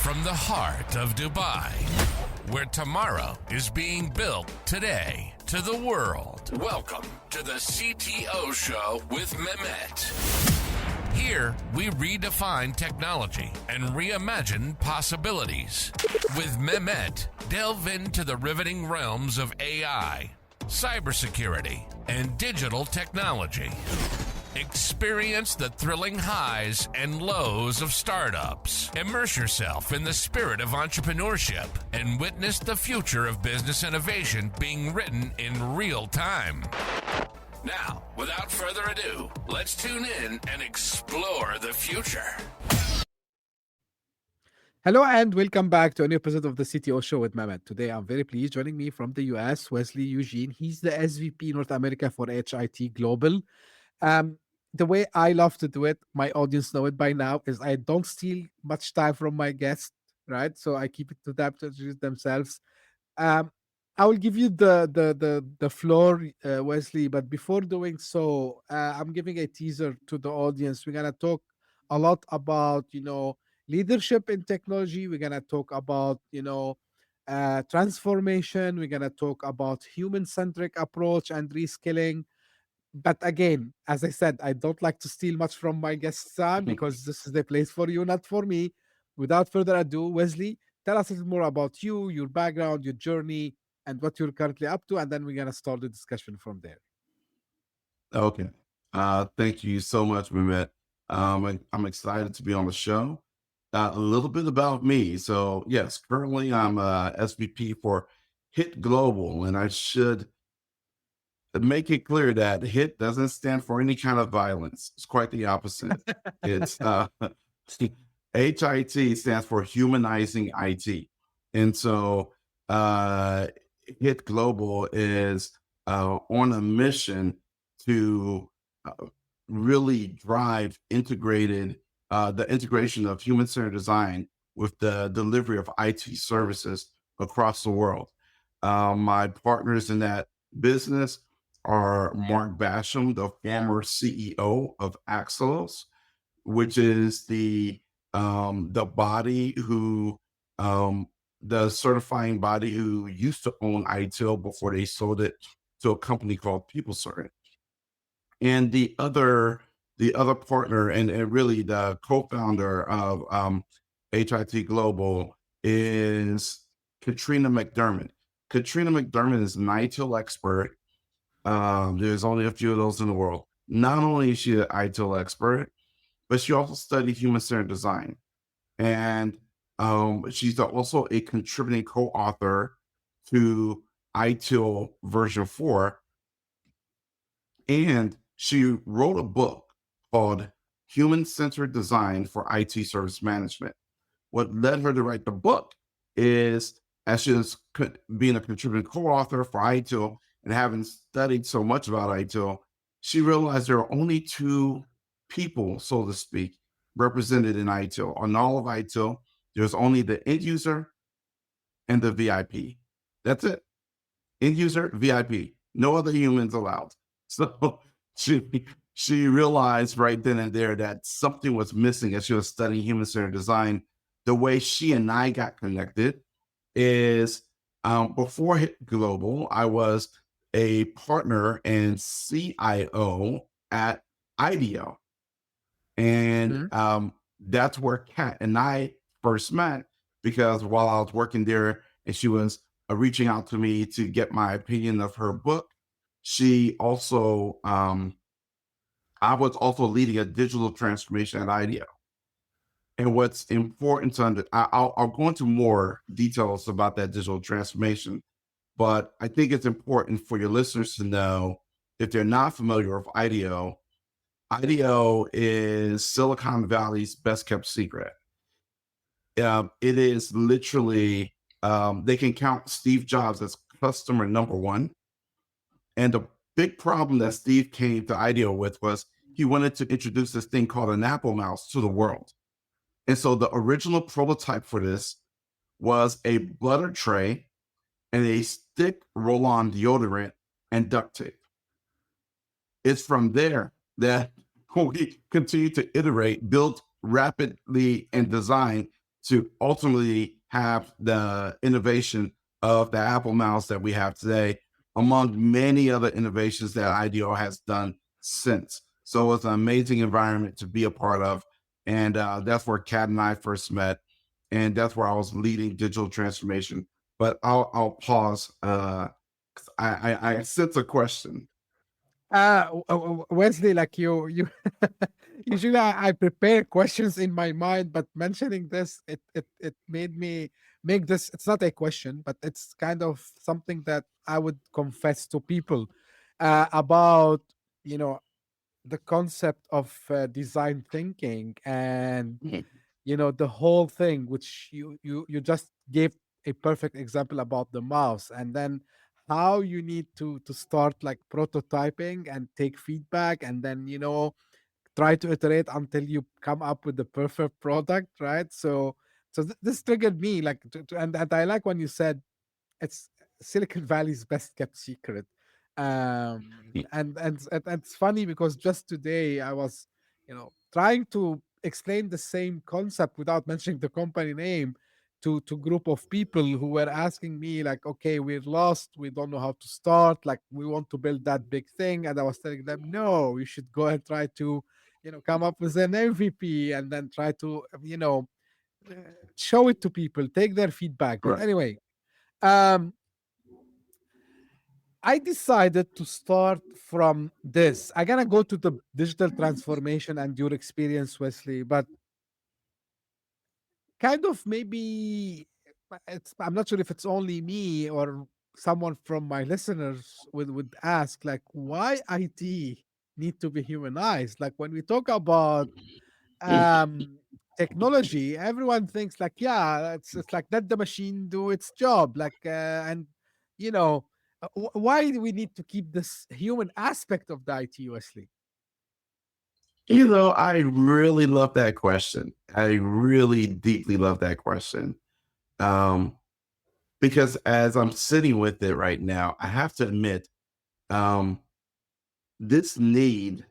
From the heart of Dubai, where tomorrow is being built today, to the world. Welcome to the CTO Show with Mehmet. Here, we redefine technology and reimagine possibilities. With Mehmet, delve into the riveting realms of AI, cybersecurity, and digital technology. Experience the thrilling highs and lows of startups. Immerse yourself in the spirit of entrepreneurship and witness the future of business innovation being written in real time. Now, without further ado, let's tune in and explore the future. Hello and welcome back to a new episode of the CTO Show with Mehmet. Today, I'm very pleased. Joining me from the US, Wesley Eugene. He's the SVP North America for HIT Global. The way I love to do it, my audience know it by now, is I don't steal much time from my guests, right? So I keep it to them to introduce themselves. Um, I will give you the floor, Wesley. But before doing so, I'm giving a teaser to the audience. We're gonna talk a lot about leadership in technology. We're gonna talk about transformation. We're gonna talk about human-centric approach and reskilling. But again, as I said, I don't like to steal much from my guest's time because this is the place for you, not for me. Without further ado, Wesley, tell us a little more about you, your background, your journey, and what you're currently up to, and then we're gonna start the discussion from there. Okay. Thank you so much, Mehmet. I'm excited to be on the show. A little bit about me. So yes, currently I'm SVP for HIT Global, and I should make it clear that HIT doesn't stand for any kind of violence. It's quite the opposite. It's HIT stands for humanizing IT. And so HIT Global is on a mission to really drive the integration of human-centered design with the delivery of IT services across the world. My partners in that business are Mark Basham, the former CEO of Axelos, which is the body who the certifying body who used to own ITIL before they sold it to a company called PeopleCert. And the other partner and really the co-founder of HIT Global is Katrina McDermott. Katrina McDermott is an ITIL expert. There's only a few of those in the world. Not only is she an ITIL expert, but she also studied human-centered design. And she's also a contributing co-author to ITIL version 4. And she wrote a book called Human-Centered Design for IT Service Management. What led her to write the book is, as she was being a contributing co-author for ITIL and having studied so much about ITIL, she realized there are only two people, so to speak, represented in ITIL. On all of ITIL, there's only the end user and the VIP. That's it. End user, VIP. No other humans allowed. So she realized right then and there that something was missing as she was studying human-centered design. The way she and I got connected is before HIT Global, I was a partner and CIO at IDEO. And that's where Kat and I first met, because while I was working there and she was reaching out to me to get my opinion of her book, she also, I was also leading a digital transformation at IDEO. And what's important to I'll go into more details about that digital transformation, but I think it's important for your listeners to know, if they're not familiar with IDEO, IDEO is Silicon Valley's best kept secret. It is literally, they can count Steve Jobs as customer number one. And the big problem that Steve came to IDEO with was he wanted to introduce this thing called an Apple mouse to the world. And so the original prototype for this was a butter tray and a stick roll-on deodorant and duct tape. It's from there that we continue to iterate, build rapidly, and design to ultimately have the innovation of the Apple mouse that we have today, among many other innovations that IDEO has done since. So it's an amazing environment to be a part of. And that's where Kat and I first met. And that's where I was leading digital transformation. But I'll pause. 'Cause I sense a question. Wesley, like you usually I prepare questions in my mind, but mentioning this, it made me make this. It's not a question, but it's kind of something that I would confess to people about, you know, the concept of design thinking and the whole thing, which you just gave a perfect example about the mouse, and then how you need to start like prototyping and take feedback, and then try to iterate until you come up with the perfect product, right? So this triggered me, like and I like when you said it's Silicon Valley's best kept secret. And it's funny because just today I was, trying to explain the same concept without mentioning the company name to group of people who were asking me like, okay, we're lost, we don't know how to start, like we want to build that big thing, and I was telling them, no, you should go and try to, come up with an MVP and then try to, uh, show it to people, take their feedback. But Right. anyway, um, I decided to start from this. I'm gonna go to the digital transformation and your experience, Wesley, but kind of maybe I'm not sure if it's only me or someone from my listeners would ask like why IT need to be humanized. Like when we talk about um technology, everyone thinks like, yeah, it's like let the machine do its job, like and you know why do we need to keep this human aspect of the IT, Wesley? I really love that question. I really deeply love that question. Um, because as I'm sitting with it right now, I have to admit, um, this need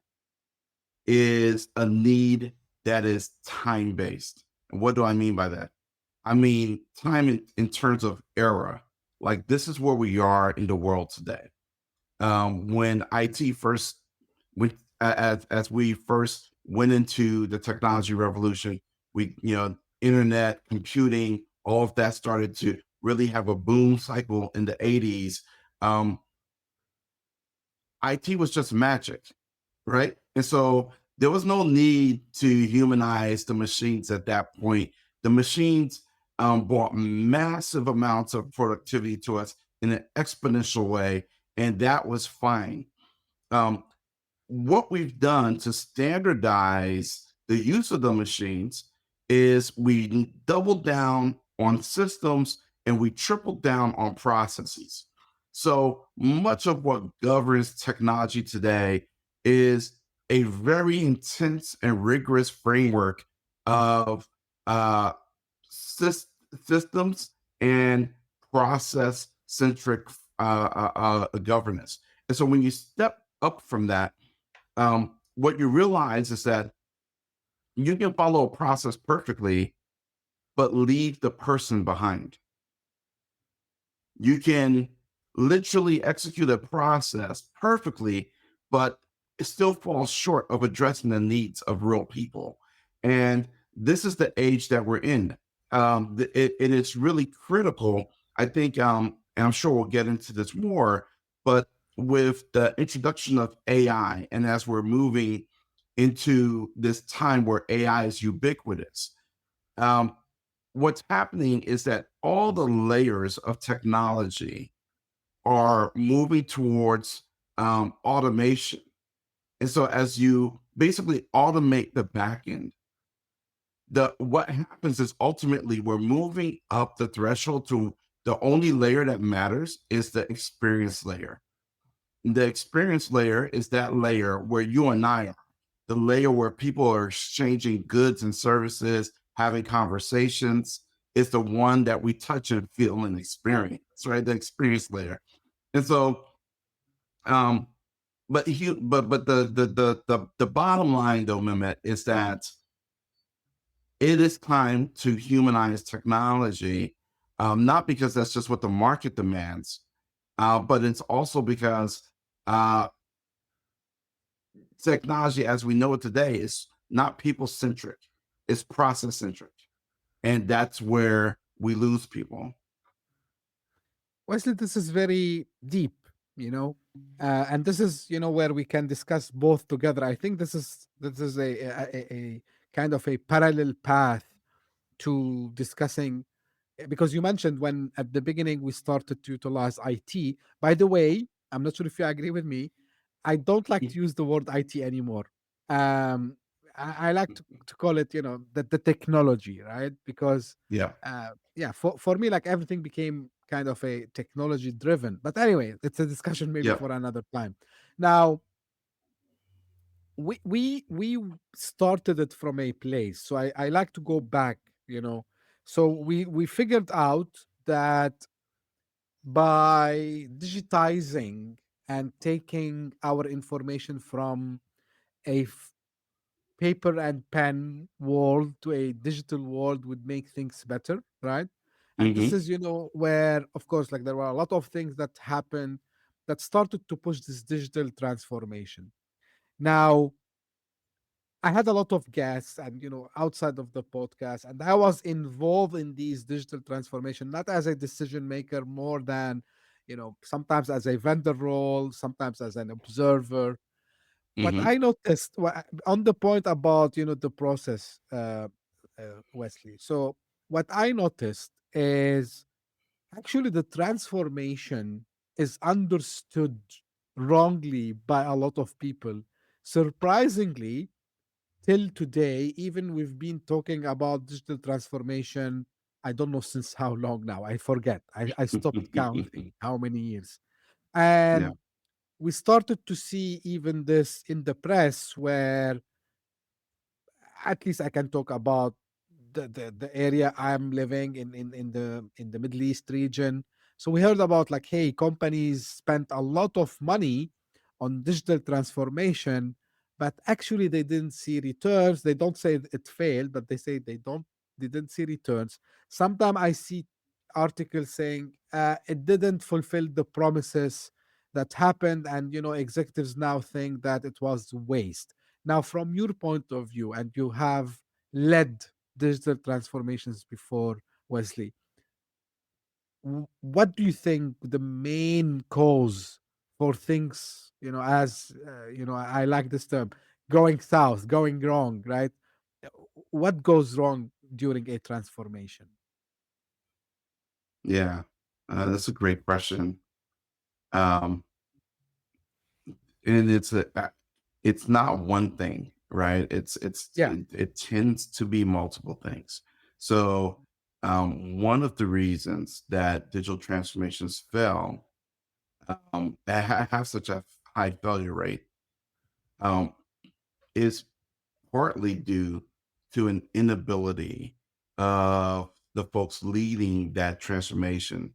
is a need that is time based. And what do I mean by that? I mean time in terms of era. Like this is where we are in the world today. When IT first, when as we first went into the technology revolution, internet, computing, all of that started to really have a boom cycle in the 80s. Um, IT was just magic, right? And so there was no need to humanize the machines at that point. The machines brought massive amounts of productivity to us in an exponential way, and that was fine. Um, what we've done to standardize the use of the machines is we doubled down on systems and we tripled down on processes. So much of what governs technology today is a very intense and rigorous framework of uh, sys- systems and process centric governance. And so when you step up from that, what you realize is that you can follow a process perfectly, but leave the person behind. You can literally execute a process perfectly, but it still falls short of addressing the needs of real people. And this is the age that we're in. It is really critical. I think, and I'm sure we'll get into this more, but with the introduction of AI, and as we're moving into this time where AI is ubiquitous, um, what's happening is that all the layers of technology are moving towards automation. And so as you basically automate the back end, what happens is ultimately we're moving up the threshold to the only layer that matters is the experience layer. The experience layer is that layer where you and I are, the layer where people are exchanging goods and services, having conversations. Is the one that we touch and feel and experience, right? The experience layer. And so, um, but, but, the, bottom line though, Mehmet, is that it is time to humanize technology, not because that's just what the market demands, but it's also because uh, technology as we know it today is not people centric, it's process centric. And that's where we lose people. Wesley, this is very deep, you know, and this is, where we can discuss both together. I think this is a kind of a parallel path to discussing, because you mentioned when at the beginning we started to utilize IT. By the way, I'm not sure if you agree with me. I don't like to use the word IT anymore. Um, I like to call it, the technology, right? Because, Yeah. yeah, for me, like everything became kind of a technology driven. But anyway, it's a discussion maybe Yep. for another time. Now, we started it from a place, so I like to go back, so we figured out that by digitizing and taking our information from a paper and pen world to a digital world would make things better, right? And this Hmm. is, where, of course, like there were a lot of things that happened that started to push this digital transformation. Now, I had a lot of guests and, outside of the podcast, and I was involved in these digital transformation, not as a decision maker, more than, sometimes as a vendor role, sometimes as an observer. What Hmm. I noticed on the point about, the process, Wesley. So what I noticed is actually the transformation is understood wrongly by a lot of people. Surprisingly, till today, even we've been talking about digital transformation, I don't know since how long now. I forget. I stopped counting how many years. Yeah. And we started to see even this in the press where at least I can talk about the area I'm living in the Middle East region. So we heard about like, hey, companies spent a lot of money on digital transformation, but actually they didn't see returns. They don't say it failed, but they say they didn't see returns. Sometimes I see articles saying it didn't fulfill the promises that happened, and executives now think that it was waste. Now, from your point of view, and you have led digital transformations before, Wesley, what do you think the main cause for things, as I like this term, going south, going wrong, right? What goes wrong during a transformation? Yeah. That's a great question. Um, and it's not one thing, right? Yeah. It tends to be multiple things. So one of the reasons that digital transformations fail, that have such a high failure rate, um, is partly due to an inability of the folks leading that transformation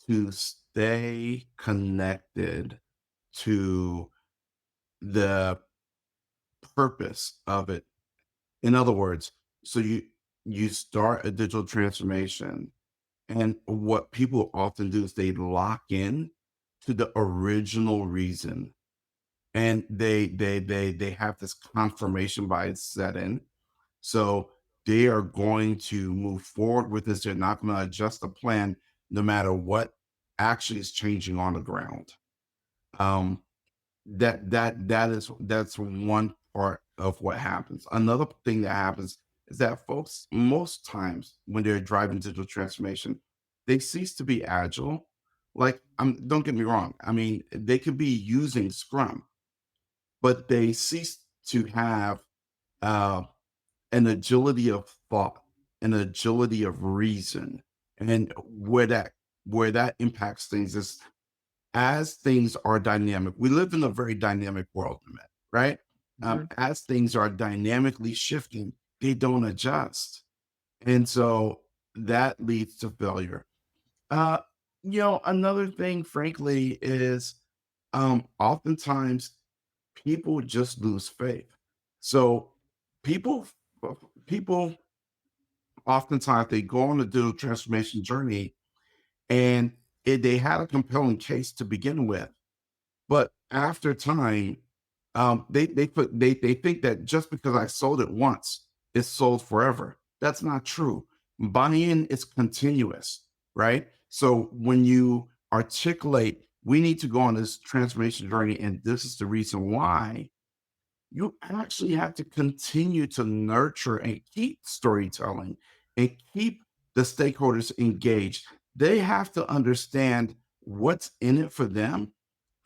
to stay connected to the purpose of it. In other words, so you start a digital transformation, and what people often do is they lock in to the original reason, and they have this confirmation bias set in. So they are going to move forward with this. They're not going to adjust the plan no matter what actually is changing on the ground. Um, that's one part of what happens. Another thing that happens is that folks, most times when they're driving digital transformation, they cease to be agile. Like, don't get me wrong. I mean, they could be using Scrum, but they cease to have uh, an agility of thought, an agility of reason, and where that impacts things is as things are dynamic. We live in a very dynamic world, right? Mhm. As things are dynamically shifting, they don't adjust, and so that leads to failure. Uh, another thing, frankly, is oftentimes people just lose faith. So people people oftentimes they go on a digital transformation journey and they had a compelling case to begin with, but after time, they think that just because I sold it once, it's sold forever. That's not true. Buy-in is continuous, right? So when you articulate, we need to go on this transformation journey, and this is the reason why, you actually have to continue to nurture and keep storytelling and keep the stakeholders engaged. They have to understand what's in it for them.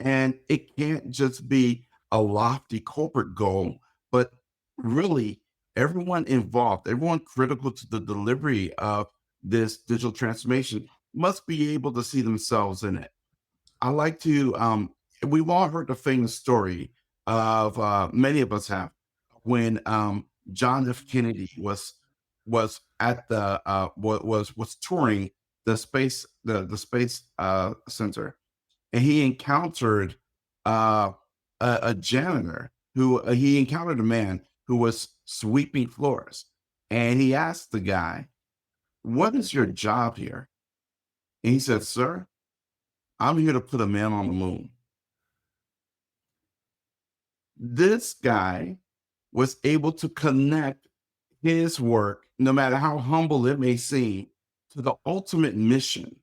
And it can't just be a lofty corporate goal, but really everyone involved, everyone critical to the delivery of this digital transformation must be able to see themselves in it. I like to, we've all heard the famous story of, many of us have, when John F. Kennedy was at the was touring the space center, and he encountered uh, a janitor who he encountered a man who was sweeping floors, and he asked the guy, "What is your job here?" And he said, "Sir, I'm here to put a man on the moon." This guy was able to connect his work, no matter how humble it may seem, to the ultimate mission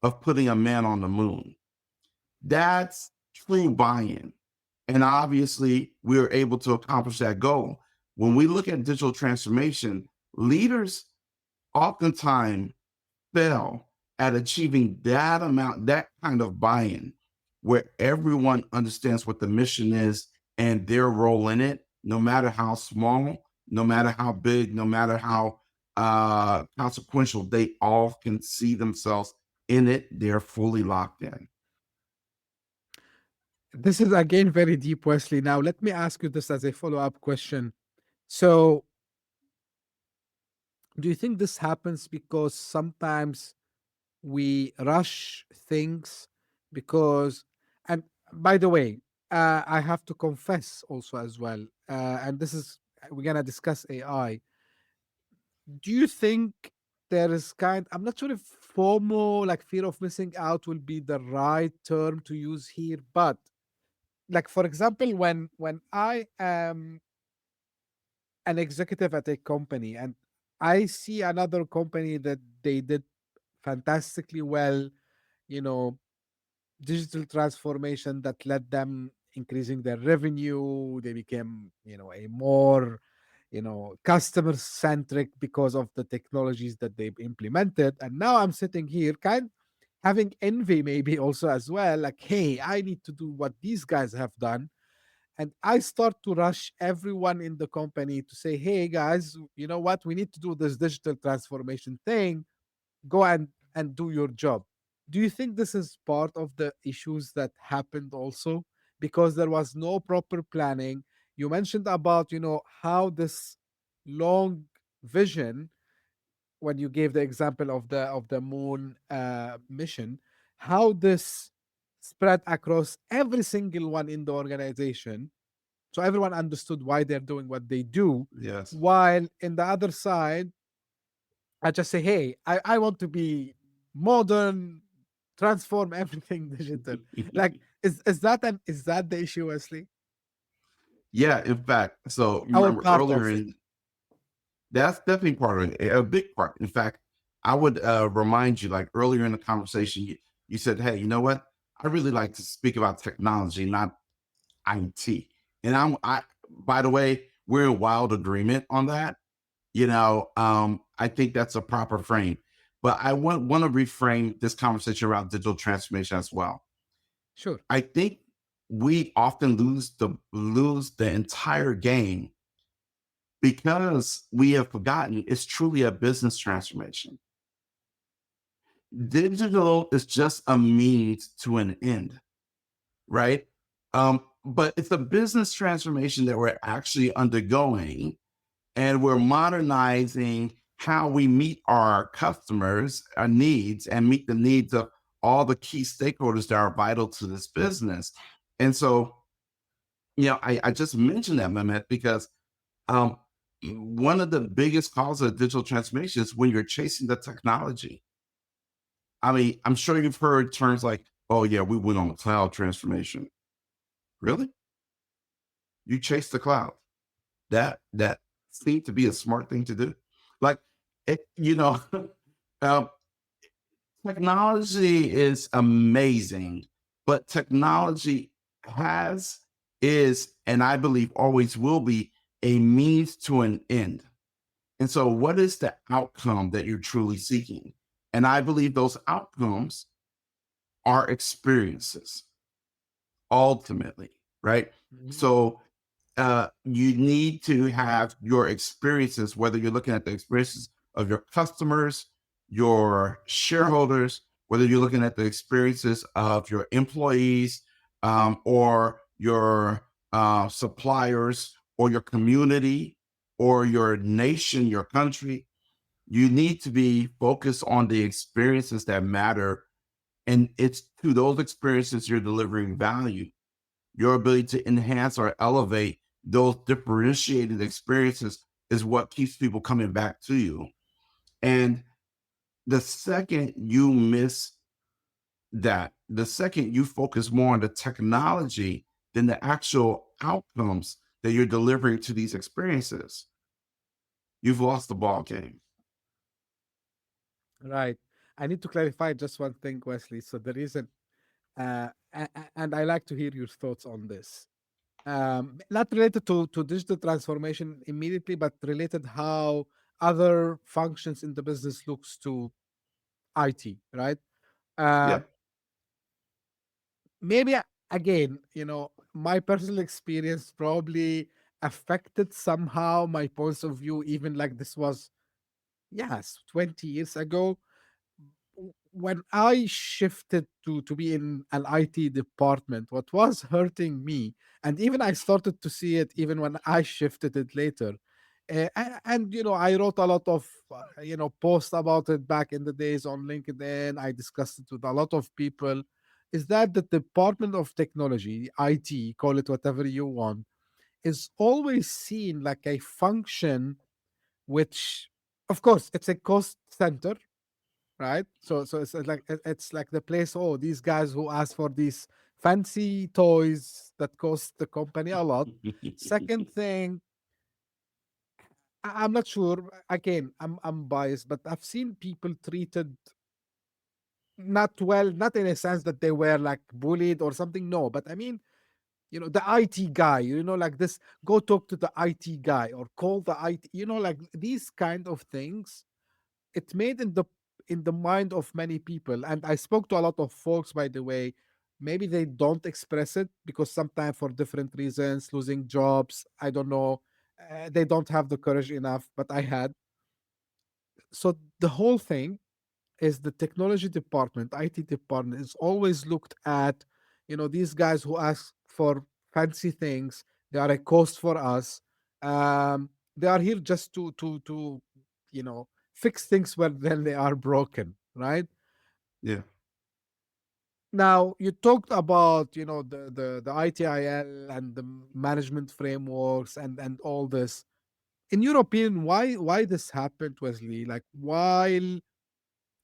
of putting a man on the moon. That's true buy-in. And obviously, we are able to accomplish that goal. When we look at digital transformation, leaders oftentimes fail at achieving that amount, that kind of buy-in, where everyone understands what the mission is and their role in it, no matter how small, no matter how big, no matter how consequential, they all can see themselves in it. They're fully locked in. This is again very deep, Wesley. Now, let me ask you this as a follow up question. So, do you think this happens because sometimes we rush things? Because, and by the way, I have to confess also as well, and this is, we're gonna discuss AI. Do you think there is I'm not sure if FOMO, like fear of missing out, will be the right term to use here, but like for example, when I am an executive at a company and I see another company that they did fantastically well, you know, digital transformation that led them increasing their revenue, they became, a more, customer centric because of the technologies that they've implemented. And now I'm sitting here having envy maybe also as well, like, hey, I need to do what these guys have done. And I start to rush everyone in the company to say, hey guys, you know what, we need to do this digital transformation thing. Go and do your job. Do you think this is part of the issues that happened also because there was no proper planning? You mentioned about, how this long vision, when you gave the example of the moon mission, how this spread across every single one in the organization, so everyone understood why they're doing what they do. Yes. While in the other side, I just say, hey, I want to be modern, transform everything digital. Like, is that the issue, Wesley? Yeah, in fact, so you Our remember part earlier of it. in that's definitely part of it, a big part. In fact, I would remind you, like earlier in the conversation, you said, "Hey, you know what? I really like to speak about technology, not IT." And by the way, we're in wild agreement on that. I think that's a proper frame. But I want to reframe this conversation around digital transformation as well. Sure. I think we often lose the entire game because we have forgotten it's truly a business transformation. Digital is just a means to an end, right? But it's a business transformation that we're actually undergoing, and we're modernizing how we meet our customers, our needs, and meet the needs of all the key stakeholders that are vital to this business. And so, I just mentioned that, Mehmet, because um, one of the biggest causes of digital transformation is when you're chasing the technology. I mean, I'm sure you've heard terms like, oh, yeah, we went on a cloud transformation. Really? You chase the cloud. That seemed to be a smart thing to do. Like, um, technology is amazing, but technology has, is, and I believe always will be a means to an end. And so, what is the outcome that you're truly seeking? And I believe those outcomes are experiences ultimately, right? Mhm. So, you need to have your experiences, whether you're looking at the experiences of your customers, your shareholders, whether you're looking at the experiences of your employees, or your suppliers, or your community, or your nation, your country. You need to be focused on the experiences that matter. And it's to those experiences you're delivering value. Your ability to enhance or elevate those differentiated experiences is what keeps people coming back to you. And the second you miss that, the second you focus more on the technology than the actual outcomes that you're delivering to these experiences, you've lost the ball game. Right. I need to clarify just one thing, Wesley. So the reason, and I like to hear your thoughts on this. Not related to digital transformation immediately, but related how other functions in the business looks to IT, right? Yeah. Um, maybe again, my personal experience probably affected somehow my points of view, even like this was, yes, 20 years ago. When I shifted to be in an IT department, what was hurting me, and even I started to see it even when I shifted it later. And I wrote a lot of posts about it back in the days on LinkedIn. I discussed it with a lot of people. Is that the Department of Technology, IT, call it whatever you want, is always seen like a function which, of course, it's a cost center, right? So it's like the place. Oh, these guys who ask for these fancy toys that cost the company a lot. Second thing, I'm not sure. Again, I'm biased, but I've seen people treated not well, not in a sense that they were like bullied or something. No, but I mean, the IT guy. Like this. Go talk to the IT guy or call the IT. Like these kind of things it made in the mind of many people. And I spoke to a lot of folks, by the way. Maybe they don't express it because sometimes for different reasons, losing jobs, I don't know, they don't have the courage enough, but I had. So the whole thing is the technology department, IT department is always looked at, these guys who ask for fancy things. They are a cost for us. They are here just to fix things when then they are broken, right? Yeah. Now you talked about the ITIL and the management frameworks and all this. In your opinion, why this happened, Wesley? Like while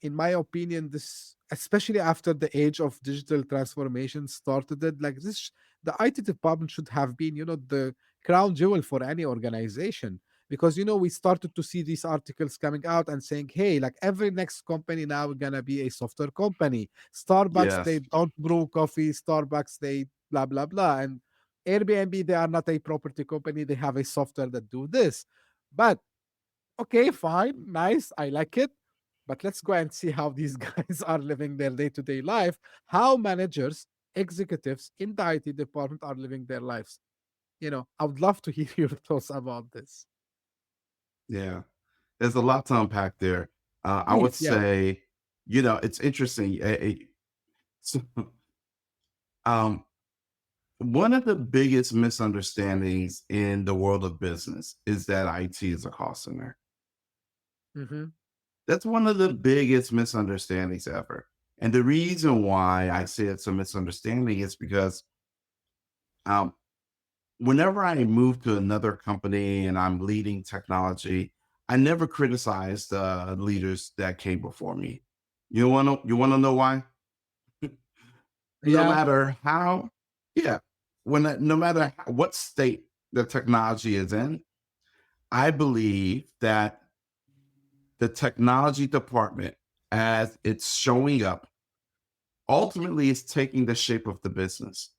in my opinion, this, especially after the age of digital transformation started, it like this, the IT department should have been, the crown jewel for any organization. Because we started to see these articles coming out and saying, hey, like every next company now gonna be a software company. Starbucks, they Yes. don't brew coffee. Starbucks, they blah blah blah. And Airbnb, they are not a property company. They have a software that do this. But okay, fine, nice, I like it. But let's go and see how these guys are living their day to day life, how managers, executives in the IT department are living their lives. I would love to hear your thoughts about this. Yeah. There's a lot to unpack there. I would Please, yeah. say, it's interesting. So, um, one of the biggest misunderstandings in the world of business is that IT is a cost center. Hmm. That's one of the biggest misunderstandings ever. And the reason why I say it's a misunderstanding is because um, whenever I move to another company and I'm leading technology, I never criticize the leaders that came before me. You want to know why? No Yeah. matter how, yeah, no matter what state the technology is in, I believe that the technology department, as it's showing up, ultimately is taking the shape of the business.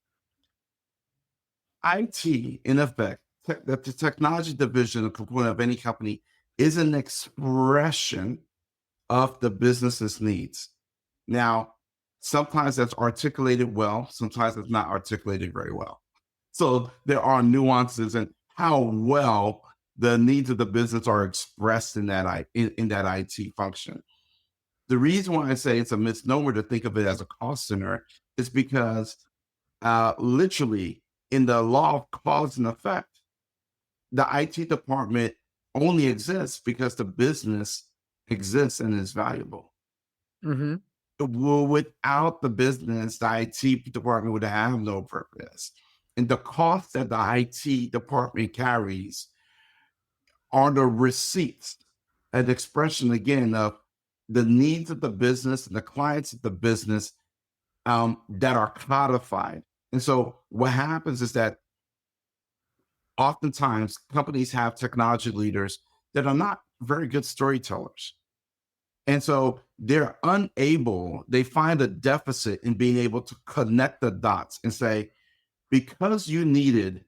IT, in effect, the technology division, a component of any company, is an expression of the business's needs. Now, sometimes that's articulated well, sometimes it's not articulated very well. So there are nuances in how well the needs of the business are expressed in in that IT function. The reason why I say it's a misnomer to think of it as a cost center is because literally in the law of cause and effect, the IT department only exists because the business exists and is valuable. Mm-hmm. Well, without the business, the IT department would have no purpose. And the cost that the IT department carries are the receipts, an expression again of the needs of the business and the clients of the business that are codified. And so what happens is that oftentimes companies have technology leaders that are not very good storytellers. And so they're unable, they find a deficit in being able to connect the dots and say, because you needed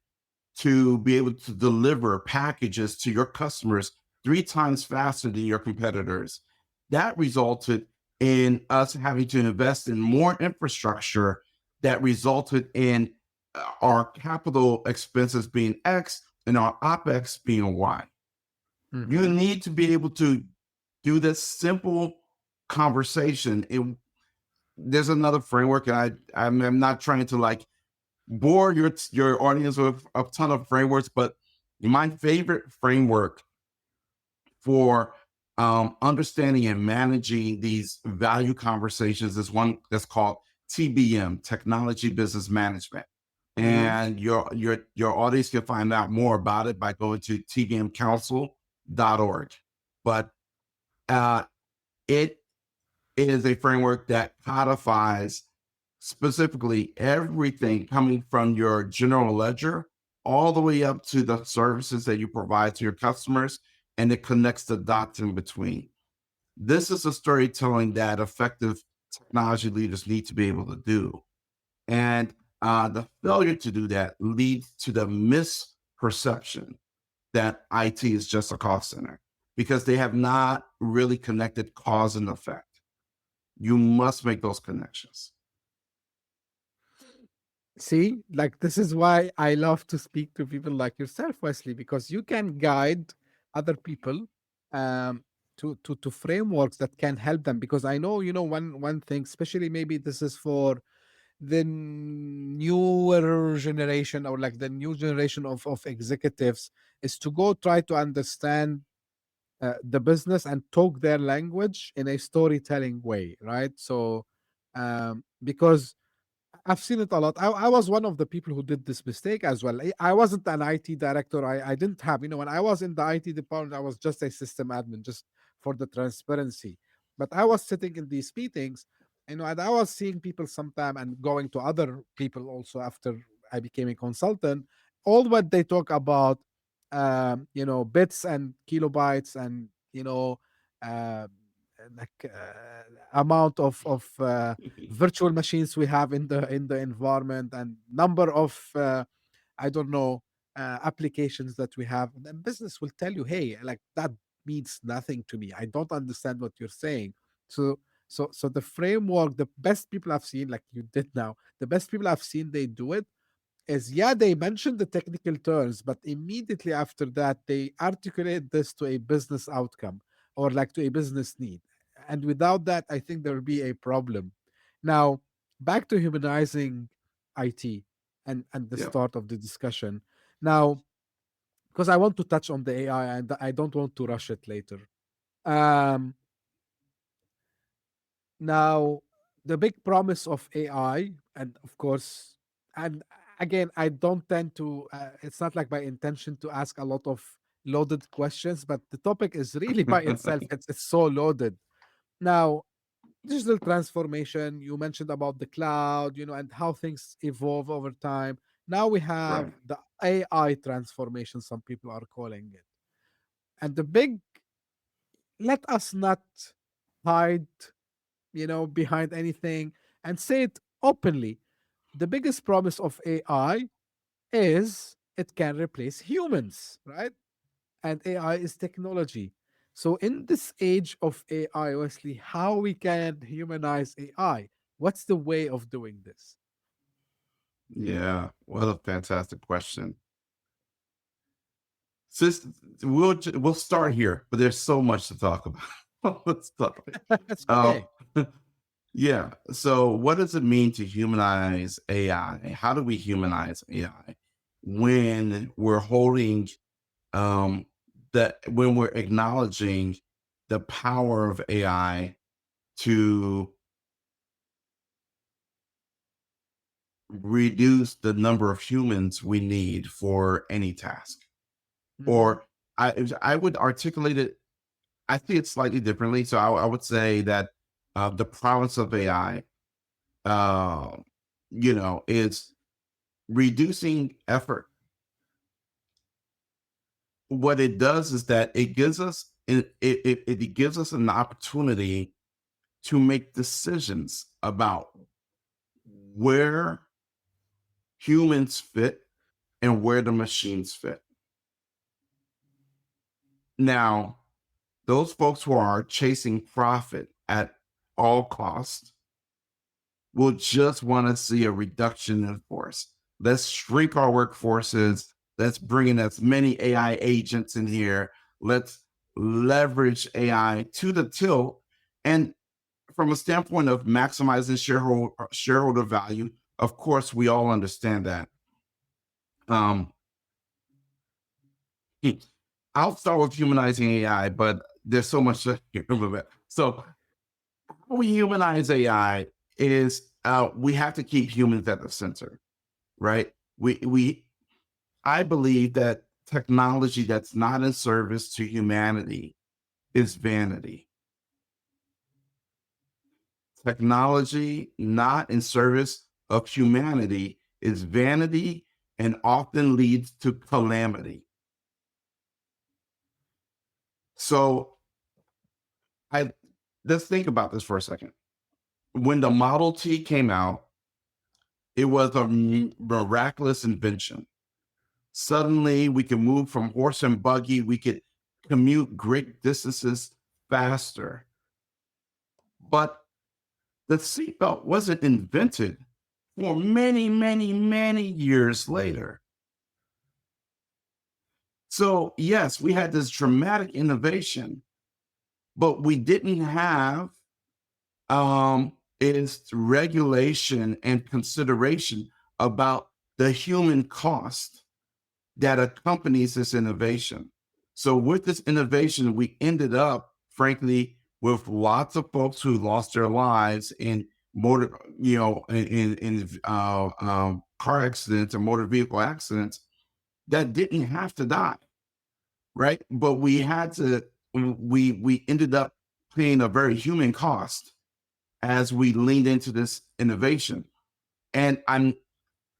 to be able to deliver packages to your customers 3 times faster than your competitors, that resulted in us having to invest in more infrastructure that resulted in our capital expenses being X and our OpEx being Y. Mm-hmm. You need to be able to do this simple conversation. There's another framework, and I'm not trying to like bore your audience with a ton of frameworks, but my favorite framework for understanding and managing these value conversations is one that's called TBM, Technology Business Management. Mm-hmm. And your audience can find out more about it by going to tbmcouncil.org. But uh, it is a framework that codifies specifically everything coming from your general ledger all the way up to the services that you provide to your customers, and it connects the dots in between. This is a storytelling that effective technology leaders need to be able to do. And the failure to do that leads to the misperception that IT is just a cost center because they have not really connected cause and effect. You must make those connections. See, like this is why I love to speak to people like yourself, Wesley, because you can guide other people um, to frameworks that can help them. Because I know, one thing, especially maybe this is for the newer generation or like the new generation of executives, is to go try to understand the business and talk their language in a storytelling way, right? So, because I've seen it a lot. I was one of the people who did this mistake as well. I wasn't an IT director. I didn't have, when I was in the IT department, I was just a system admin, just for the transparency. But I was sitting in these meetings, and I was seeing people sometime and going to other people also after I became a consultant. All what they talk about, bits and kilobytes and, uh, like amount of virtual machines we have in the environment and number of I don't know applications that we have. And then business will tell you, hey, like that means nothing to me. I don't understand what you're saying. So the framework, the best people I've seen, like you did now, the best people I've seen, they do it is, yeah, they mention the technical terms, but immediately after that they articulate this to a business outcome or like to a business need. And without that, I think there will be a problem. Now, back to humanizing IT and the Yeah. start of the discussion. Now, because I want to touch on the AI and I don't want to rush it later. Um, Now, the big promise of AI, and of course, and again, I don't tend to, it's not like my intention to ask a lot of loaded questions, but the topic is really by itself, it's so loaded. Now, digital transformation, you mentioned about the cloud, and how things evolve over time. Now we have Right. the AI transformation, some people are calling it. And the big, let us not hide, behind anything and say it openly. The biggest promise of AI is it can replace humans, right? And AI is technology. So in this age of AI, Wesley, how we can humanize AI? What's the way of doing this? Yeah. What a fantastic question. Sis, we'll start here, but there's so much to talk about. Let's talk. That's Um, okay. yeah. So, what does it mean to humanize AI? How do we humanize AI when we're holding that when we're acknowledging the power of AI to reduce the number of humans we need for any task? Hmm. Or I would articulate it. I see it slightly differently. So I would say that the promise of AI, uh, is reducing effort. What it does is that it gives us an opportunity to make decisions about where humans fit and where the machines fit. Now, those folks who are chasing profit at all costs will just want to see a reduction in force. Let's shrink our workforces. Let's bring in as many AI agents in here. Let's leverage AI to the tilt. And from a standpoint of maximizing shareholder value, of course, we all understand that. Um, I'll start with humanizing AI, but there's so much to hear about it. So, how we humanize AI is we have to keep humans at the center, right? We I believe that technology that's not in service to humanity is vanity. Technology not in service of humanity is vanity and often leads to calamity. So I let's think about this for a second. When the Model T came out, it was a miraculous invention. Suddenly, we can move from horse and buggy. We could commute great distances faster. But the seatbelt wasn't invented for many, many, many years later. So, yes, we had this dramatic innovation, but we didn't have its regulation and consideration about the human cost that accompanies this innovation. So with this innovation, we ended up, frankly, with lots of folks who lost their lives in car accidents or motor vehicle accidents that didn't have to die, right? But we ended up paying a very human cost as we leaned into this innovation. And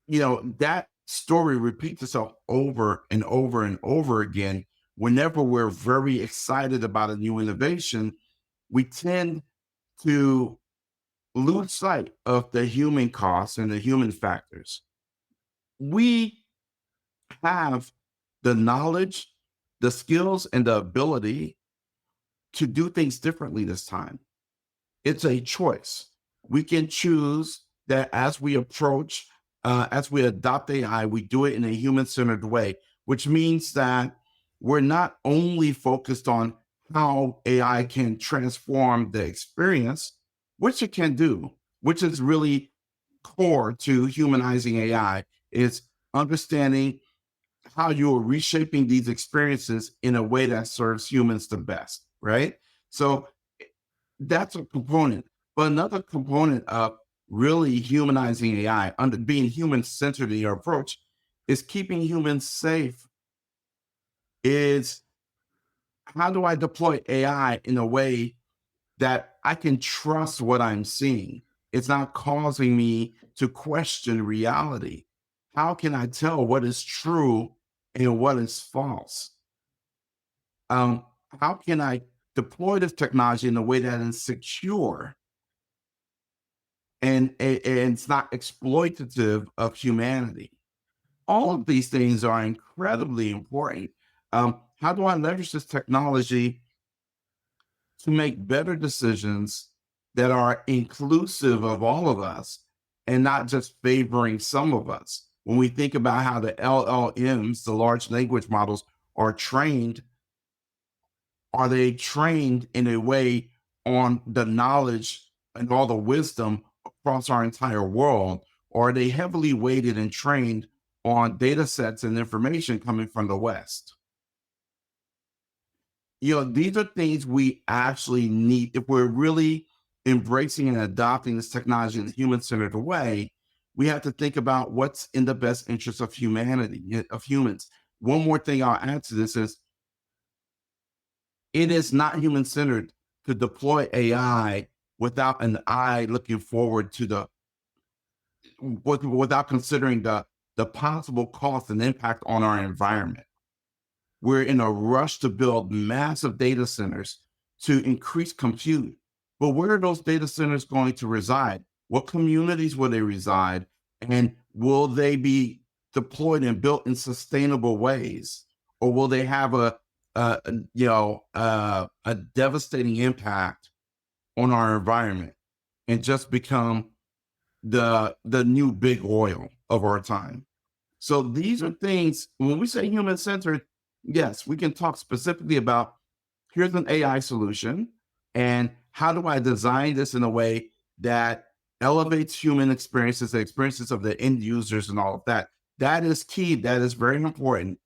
that story repeats itself over and over and over again. Whenever we're very excited about a new innovation, we tend to lose sight of the human costs and the human factors. We have the knowledge, the skills, and the ability to do things differently this time. It's a choice. We can choose that as we adopt AI, we do it in a human centered way, which means that we're not only focused on how AI can transform the experience, which it can do, which is really core to humanizing AI, is understanding how you are reshaping these experiences in a way that serves humans the best, right? So that's a component. But another component of really humanizing AI, under being human-centered in your approach, is keeping humans safe. Is how do I deploy AI in a way that I can trust what I'm seeing? It's not causing me to question reality. How can I tell what is true and what is false? Um, how can I deploy this technology in a way that is secure and it's not exploitative of humanity? All of these things are incredibly important. How do I leverage this technology to make better decisions that are inclusive of all of us and not just favoring some of us? When we think about how the LLMs, the large language models, are they trained in a way on the knowledge and all the wisdom across our entire world? Or are they heavily weighted and trained on data sets and information coming from the West? These are things we actually need if we're really embracing and adopting this technology in a human-centered way. We have to think about what's in the best interest of humanity, of humans. One more thing I'll add to this is it is not human-centered to deploy AI without an eye looking forward to without considering the possible cost and impact on our environment. We're in a rush to build massive data centers to increase compute. But where are those data centers going to reside? What communities will they reside? And will they be deployed and built in sustainable ways? Or will they have a devastating impact on our environment and just become the new big oil of our time? So these are things, when we say human centered, yes, we can talk specifically about here's an AI solution and how do I design this in a way that elevates human experiences, the experiences of the end users and all of that. That is key. That is very important.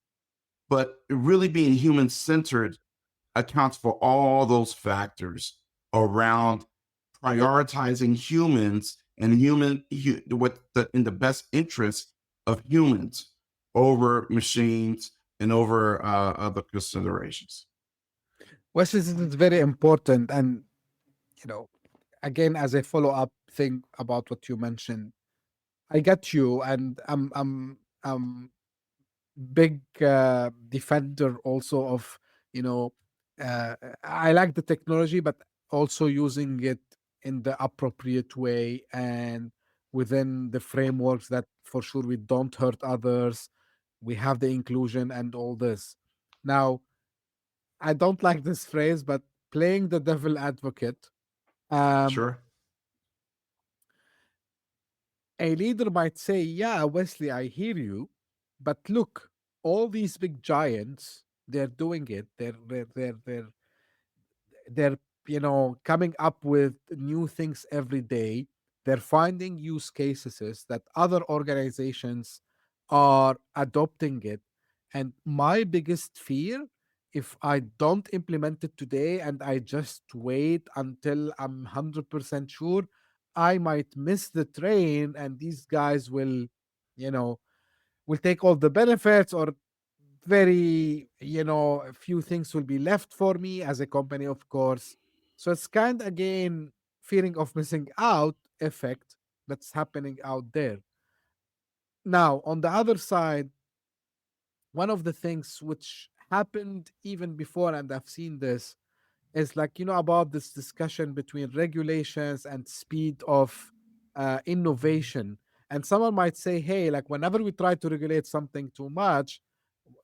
But really being human centered accounts for all those factors around prioritizing humans and in the best interest of humans over machines and over other considerations. Wesley, this is very important. And, you know, again, as a follow up thing about what you mentioned, I get you. And I'm big defender also of, you know, I like the technology, but also using it in the appropriate way and within the frameworks that for sure we don't hurt others. We have the inclusion and all this. Now, I don't like this phrase, but playing the devil advocate, um, Sure. a leader might say, "Yeah, Wesley, I hear you, but look, all these big giants, they're doing it. They're coming up with new things every day. They're finding use cases that other organizations are adopting it. And my biggest fear, if I don't implement it today and I just wait until I'm 100% sure, I might miss the train and these guys you know will take all the benefits, or very, a few things will be left for me as a company, of course. So it's kind of, again, fearing of missing out effect that's happening out there. Now, on the other side, one of the things which happened even before, and I've seen this, is like, about this discussion between regulations and speed of innovation. And someone might say, hey, like, whenever we try to regulate something too much,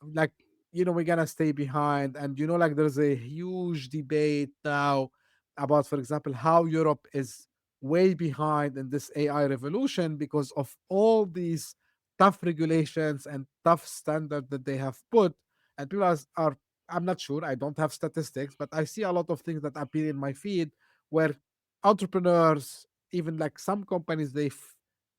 like, we're gonna stay behind. And like, there's a huge debate now about, for example, how Europe is way behind in this AI revolution because of all these tough regulations and tough standards that they have put. And people are, I'm not sure, I don't have statistics, but I see a lot of things that appear in my feed where entrepreneurs, even like some companies, they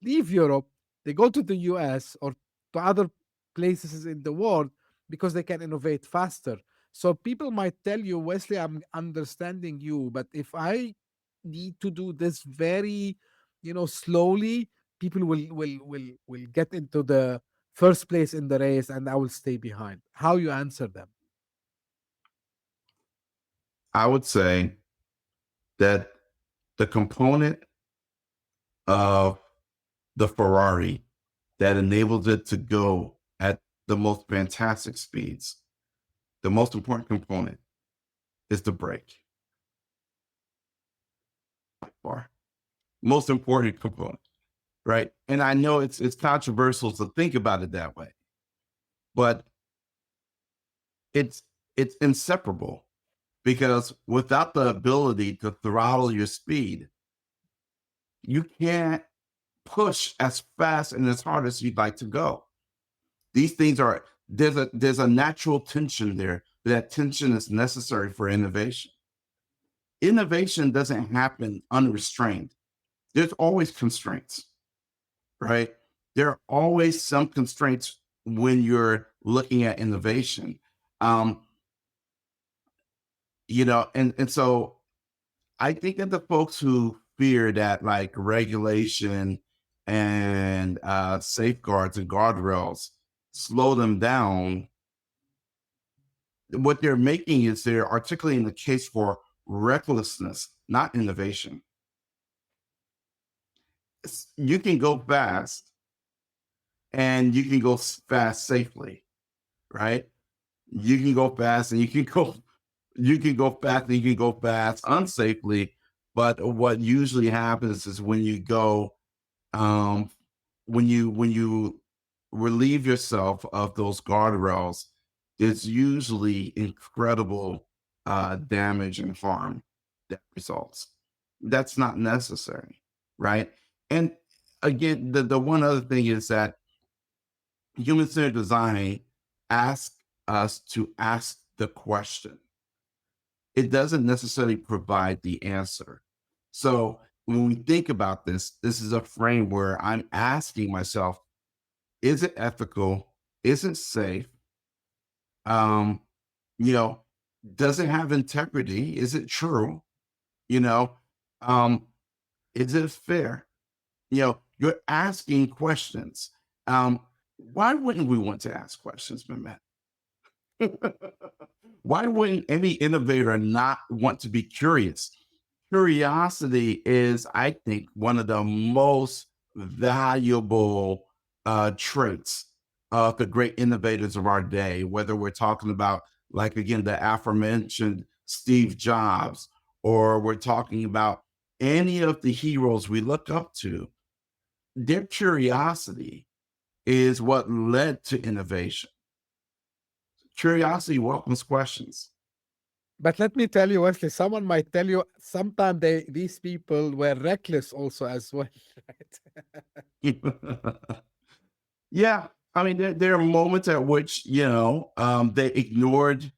leave Europe, they go to the US or to other places in the world because they can innovate faster. So people might tell you, Wesley, I'm understanding you, but if I need to do this very slowly people will get into the first place in the race, and I will stay behind. How you answer them? I would say that the component of the Ferrari that enables it to go at the most fantastic speeds, the most important component is the brake. Bar. Most important component, right? And I know it's controversial to think about it that way, but it's inseparable, because without the ability to throttle your speed, you can't push as fast and as hard as you'd like to go. These things are there's a natural tension there. That tension is necessary for innovation. Innovation doesn't happen unrestrained. There's always constraints, right? There are always some constraints when you're looking at innovation. Um, and so I think that the folks who fear that like regulation and safeguards and guardrails slow them down, what they're making is they're articulating the case for recklessness, not innovation. You can go fast and you can go fast safely, right? You can go fast and you can go fast and you can go fast unsafely. But what usually happens is when you go um, when you relieve yourself of those guardrails, it's usually incredible damage and harm that results. That's not necessary, right? And again, the one other thing is that human-centered design asks us to ask the question. It doesn't necessarily provide the answer. So when we think about this, this is a frame where I'm asking myself, is it ethical? Is it safe? Um, you know, does it have integrity? Is it true? You know, um, is it fair? You're asking questions. Why wouldn't we want to ask questions, Mehmet? Why wouldn't any innovator not want to be curious? Curiosity is, I think, one of the most valuable traits of the great innovators of our day, whether we're talking about, like, again, the aforementioned Steve Jobs, or we're talking about any of the heroes we look up to. Their curiosity is what led to innovation. Curiosity welcomes questions. But let me tell you, Wesley, someone might tell you sometimes these people were reckless also as well, right? Yeah, I mean, there are moments at which they ignored,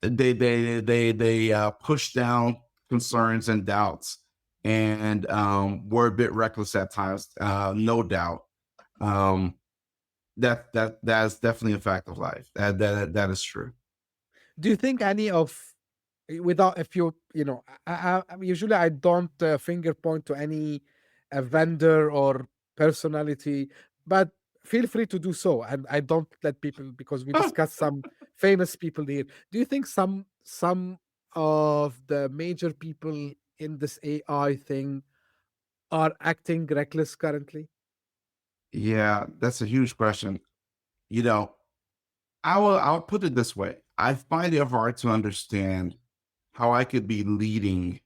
they pushed down concerns and doubts, and were a bit reckless at times. No doubt, um, that's definitely a fact of life. That is true. Do you think any of without if usually I don't finger point to any vendor or personality, but feel free to do so, and I don't let people, because we discussed some famous people here. Do you think some of the major people in this AI thing are acting reckless currently? Yeah, that's a huge question. You know, I'll put it this way. I find it hard to understand how I could be leading.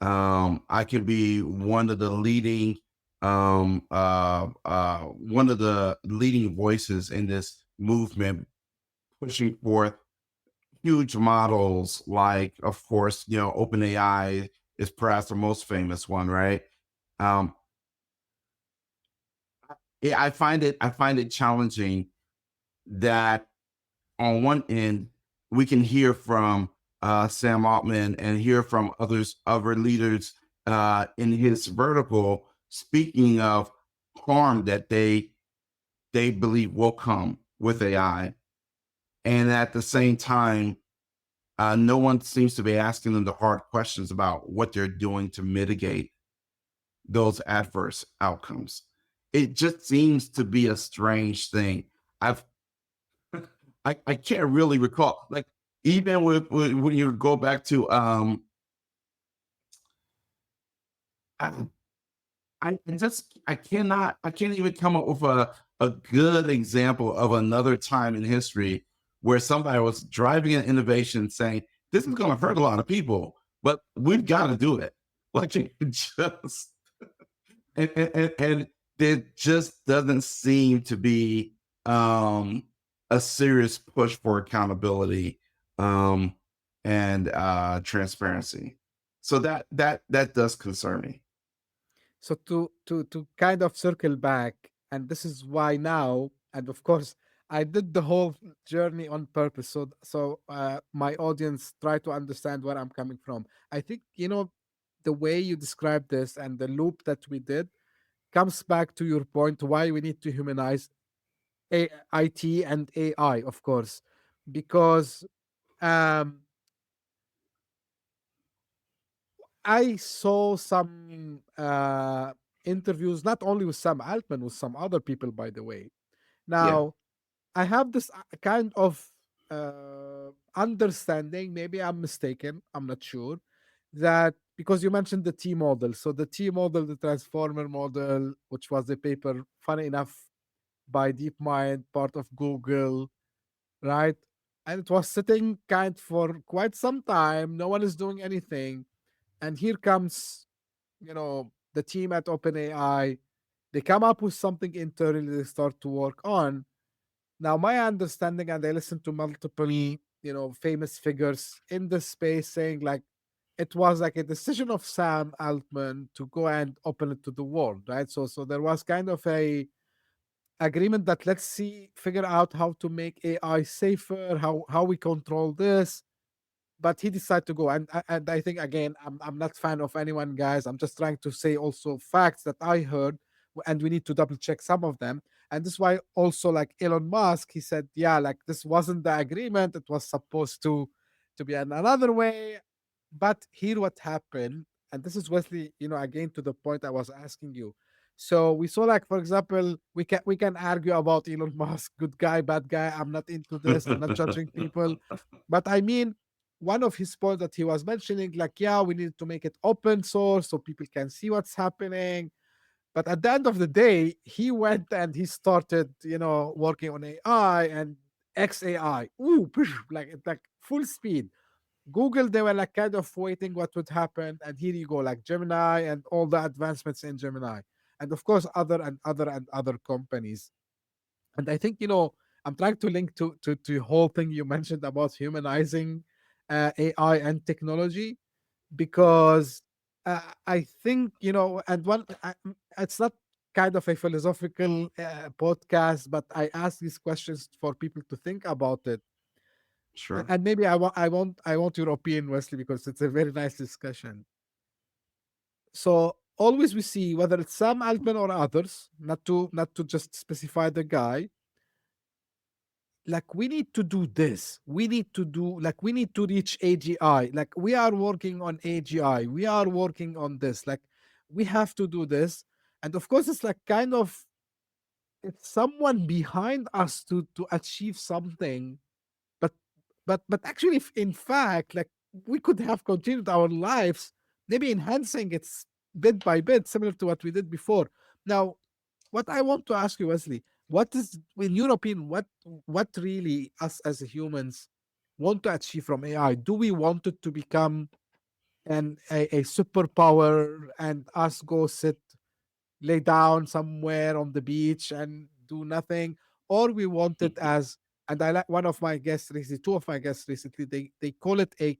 I could be one of the leading one of the leading voices in this movement, pushing forth huge models like, of course, OpenAI is perhaps the most famous one, right? Um, yeah, I find it challenging that on one end, we can hear from Sam Altman and hear from other leaders in his vertical, speaking of harm that they believe will come with AI, and at the same time, no one seems to be asking them the hard questions about what they're doing to mitigate those adverse outcomes. It just seems to be a strange thing. I've I can't really recall, like, even with when you go back to I, I can't even come up with a good example of another time in history where somebody was driving an innovation saying this is going to hurt a lot of people, but we've got to do it. Like, it just and there just doesn't seem to be a serious push for accountability um, and transparency. So that does concern me. So to kind of circle back, and this is why now, and of course, I did the whole journey on purpose, so my audience try to understand where I'm coming from. I think the way you describe this and the loop that we did comes back to your point why we need to humanize IT and AI, of course, because um, I saw some interviews, not only with Sam Altman, with some other people, by the way. Yeah. Now, I have this kind of understanding, maybe I'm mistaken, I'm not sure, that because you mentioned the T model. So, the T model, the transformer model, which was a paper, funny enough, by DeepMind, part of Google, right? And it was sitting kind for quite some time. No one is doing anything. And here comes the team at OpenAI. They come up with something internally they start to work on. Now, my understanding, and I listened to multiple, famous figures in the space saying like it was like a decision of Sam Altman to go and open it to the world, right? So there was kind of a agreement that let's see, figure out how to make AI safer, how we control this, but he decided to go. And I think again, I'm not fan of anyone, guys. I'm just trying to say also facts that I heard, and we need to double check some of them. And this is why also like Elon Musk, he said, yeah, like this wasn't the agreement. It was supposed to be another way. But here what happened, and this is Wesley, again to the point I was asking you. So we saw like, for example, we can argue about Elon Musk, good guy, bad guy. I'm not into this. I'm not judging people. But I mean, one of his points that he was mentioning, like, yeah, we need to make it open source so people can see what's happening. But at the end of the day, he went and he started, working on AI and XAI. Ooh, like full speed. Google, they were like kind of waiting what would happen. And here you go, like Gemini and all the advancements in Gemini. And of course, other companies. And I think, I'm trying to link to the whole thing you mentioned about humanizing AI and technology, because I think, and it's not kind of a philosophical podcast, but I ask these questions for people to think about it. Sure. And maybe I want your opinion, Wesley, because it's a very nice discussion. So always we see whether it's Sam Altman or others, not to just specify the guy, like we need to do this, we need to reach AGI, like we are working on AGI, we are working on this, like we have to do this. And of course it's like kind of it's someone behind us to achieve something. but but actually, if in fact, like we could have continued our lives, maybe enhancing it bit by bit, similar to what we did before. Now, what I want to ask you, Wesley, what is, in your opinion, what really us as humans want to achieve from AI? Do we want it to become a superpower and us go sit, lay down somewhere on the beach and do nothing, or we want it as, and I like one of my guests recently, two of my guests recently, they call it a,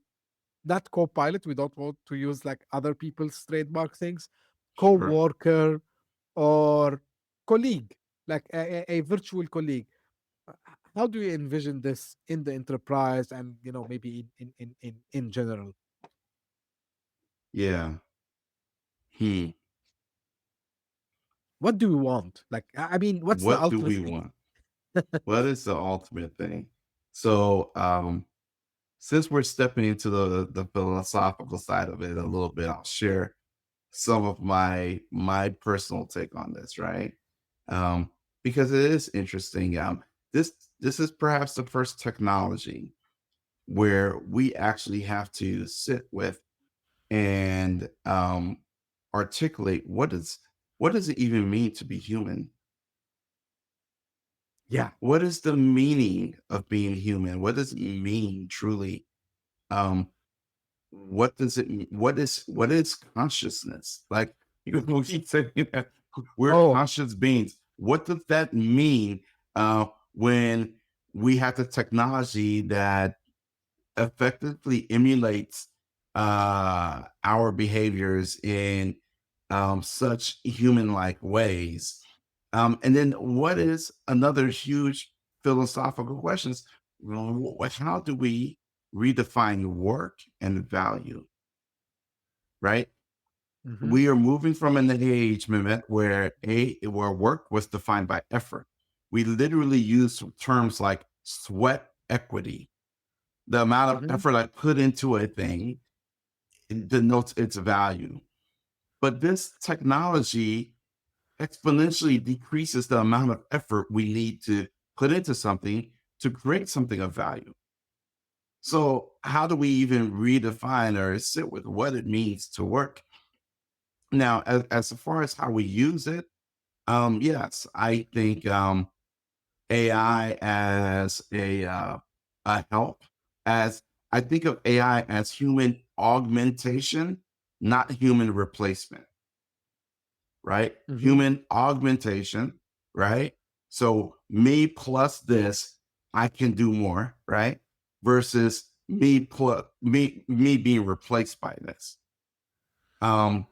not co-pilot, we don't want to use like other people's trademark things, Sure. co-worker or colleague, like a virtual colleague. How do you envision this in the enterprise and maybe in general? Yeah. Hmm. What do we want? Like, I mean, what's the What do ultimate we thing? want? What is the ultimate thing? So, since we're stepping into the philosophical side of it a little bit, I'll share. some of my personal take on this, right? Because it is interesting. This is perhaps the first technology where we actually have to sit with and articulate what does it even mean to be human? Yeah. What is the meaning of being human? What does it mean truly? Um, what does it what is consciousness? Like we keep saying that we're Oh. conscious beings. What does that mean when we have the technology that effectively emulates our behaviors in such human-like ways? And then what is another huge philosophical question is, how do we redefine work and value, right? Mhm. We are moving from an age, Mehmet, where work was defined by effort. We literally use terms like sweat equity. The amount of Mhm. effort I put into a thing, it denotes its value. But this technology exponentially decreases the amount of effort we need to put into something to create something of value. So, how do we even redefine or sit with what it means to work? Now, as far as how we use it, yes, I think AI as a help. As I think of AI as human augmentation, not human replacement, right? Mhm. Human augmentation, right? So me plus this, I can do more, right? Versus me being replaced by this. Um,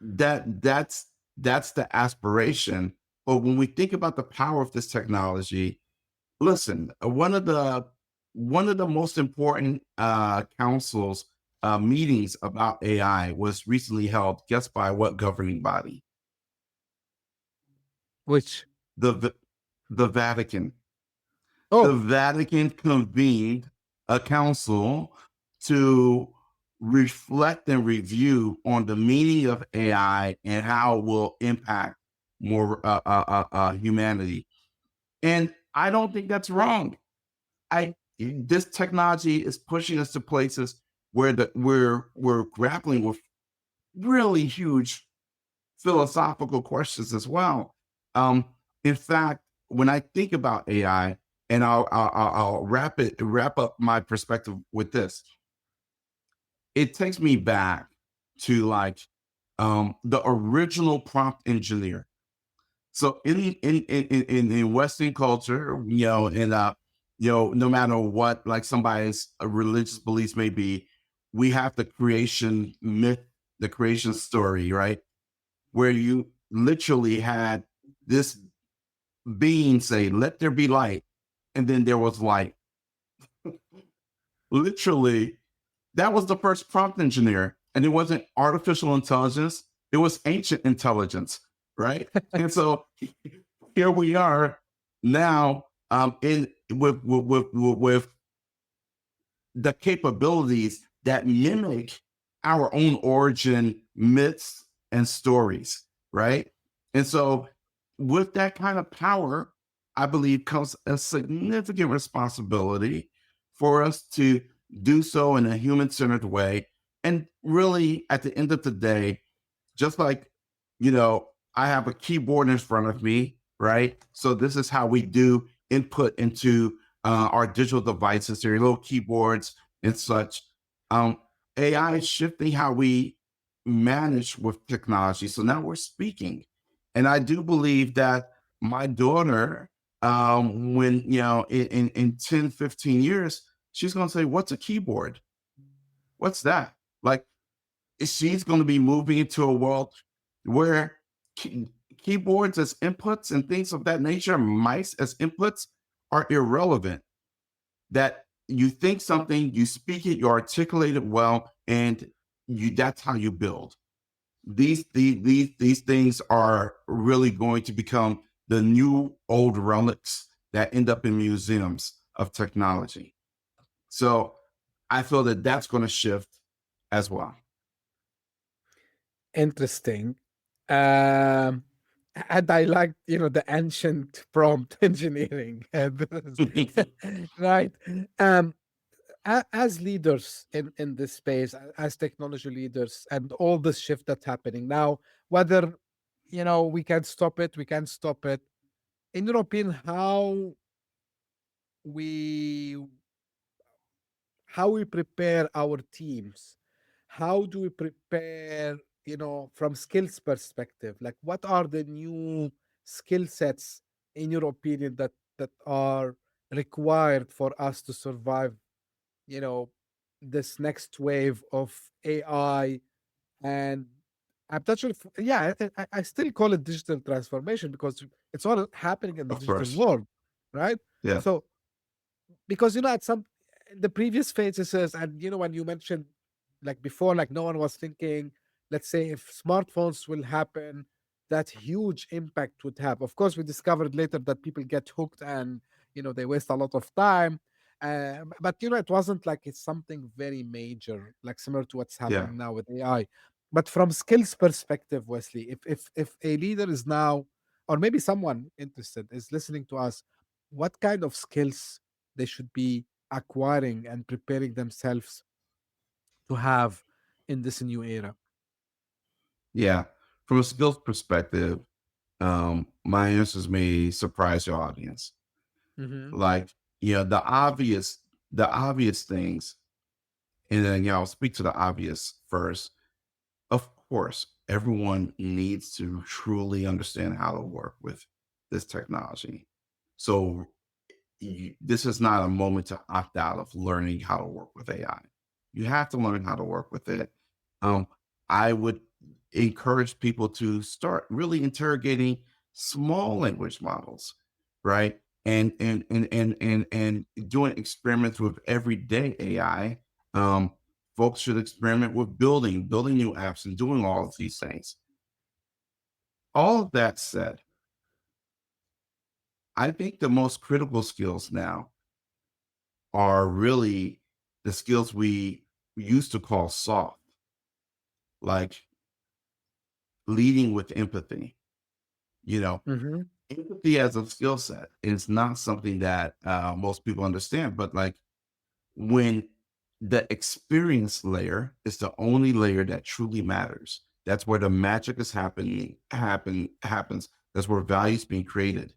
that's the aspiration. But when we think about the power of this technology, listen, one of the most important councils meetings about AI was recently held. Guess by what governing body? Which? The the Vatican. The Oh. Vatican convened a council to reflect and review on the meaning of AI and how it will impact more humanity. And I don't think that's wrong. I This technology is pushing us to places where we're grappling with really huge philosophical questions as well. Um, in fact, when I think about AI, and I'll wrap up my perspective with this. It takes me back to like the original prompt engineer. So in Western culture, no matter what, like somebody's religious beliefs may be, we have the creation myth, the creation story, right? Where you literally had this being say, "Let there be light," and then there was light. Literally, that was the first prompt engineer, and it wasn't artificial intelligence; it was ancient intelligence, right? And so here we are now, in with the capabilities that mimic our own origin myths and stories, right? And so, with that kind of power, I believe comes a significant responsibility for us to do so in a human centered way. And really, at the end of the day, just like, I have a keyboard in front of me, right? So this is how we do input into our digital devices, their little keyboards and such. Um, AI is shifting how we manage with technology. So now we're speaking. And I do believe that my daughter, when, in 10, 15 years, she's going to say, what's a keyboard? What's that? Like, she's going to be moving into a world where key- keyboards as inputs and things of that nature, mice as inputs, are irrelevant. That you think something, you speak it, you articulate it well, and that's how you build. These things are really going to become the new old relics that end up in museums of technology. So I feel that that's going to shift as well. Interesting. Um, and I like, the ancient prompt engineering, right? Um, as leaders in this space, as technology leaders, and all this shift that's happening now, whether we can stop it, we can stop it. In your opinion, we how we prepare our teams, how do we prepare, from skills perspective, like what are the new skill sets in your opinion that are required for us to survive, you know this next wave of AI. And I'm not sure if, yeah, I still call it digital transformation because it's all happening in the Of digital course. world, right? Yeah. So because at some the previous phases and when you mentioned, like before, like no one was thinking, let's say if smartphones will happen, that huge impact would have. Of course, we discovered later that people get hooked and they waste a lot of time. But it wasn't like it's something very major, like similar to what's Yeah. happening now with AI. But from skills perspective, Wesley, if a leader is now, or maybe someone interested is listening to us, what kind of skills they should be acquiring and preparing themselves to have in this new era? Yeah. From a skills perspective, my answers may surprise your audience. Hmm. Like, the obvious things, and then I'll speak to the obvious first. Of course, everyone needs to truly understand how to work with this technology. So this is not a moment to opt out of learning how to work with AI. You have to learn how to work with it. Um, I would encourage people to start really interrogating small language models, right? And doing experiments with everyday AI. Um, Folks should experiment with building new apps and doing all of these things. All of that said, I think the most critical skills now are really the skills we used to call soft, like leading with empathy. You know, Hmm. empathy as a skill set is not something that most people understand, but like when the experience layer is the only layer that truly matters. That's where the magic is happens. That's where value is being created.